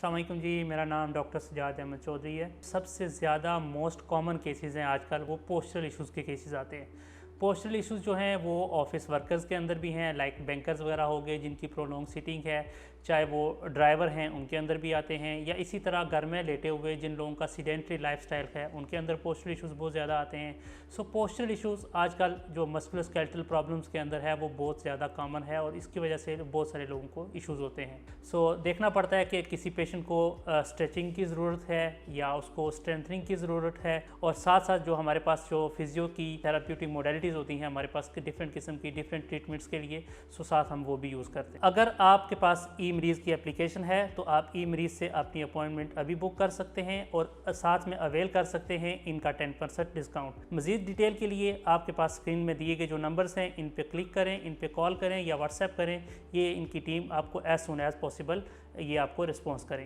अस्सलाम वालेकुम जी, मेरा नाम डॉक्टर सजाद अहमद चौधरी है। सबसे ज़्यादा मोस्ट कॉमन केसेस हैं आजकल, वो पोस्चरल इश्यूज़ के केसेस आते हैं। पोस्चरल इश्यूज़ जो हैं वो ऑफिस वर्कर्स के अंदर भी हैं, लाइक बैंकर्स वगैरह हो गए जिनकी प्रोलॉन्ग सिटिंग है, चाहे वो ड्राइवर हैं उनके अंदर भी आते हैं, या इसी तरह घर में लेटे हुए जिन लोगों का सीडेंट्री लाइफस्टाइल है उनके अंदर पोस्चरल इश्यूज़ बहुत ज़्यादा आते हैं। सो पोस्चरल इश्यूज़ आजकल जो मस्कुलोस्केलेटल प्रॉब्लम्स के अंदर है वो बहुत ज़्यादा कॉमन है और इसकी वजह से बहुत सारे लोगों को इश्यूज़ होते हैं। सो देखना पड़ता है कि किसी पेशेंट को स्ट्रेचिंग की ज़रूरत है या उसको स्ट्रेंथनिंग की ज़रूरत है, और साथ साथ जो हमारे पास जो फिजियो की थेराप्यूटिक मोडेलिटीज़ होती हैं हमारे पास डिफरेंट किस्म की डिफरेंट ट्रीटमेंट्स के लिए, सो साथ हम वो भी यूज़ करते हैं। अगर आपके पास ई मरीज़ की एप्लीकेशन है तो आप ई मरीज़ से अपनी अपॉइंटमेंट अभी बुक कर सकते हैं और साथ में अवेल कर सकते हैं इनका 10% डिस्काउंट। मज़ीद डिटेल के लिए आपके पास स्क्रीन में दिए गए जो नंबर्स हैं इन पे क्लिक करें, इन पे कॉल करें या व्हाट्सएप करें। ये इनकी टीम आपको एज़ सून एज़ पॉसिबल ये आपको रिस्पॉन्स करेंगे।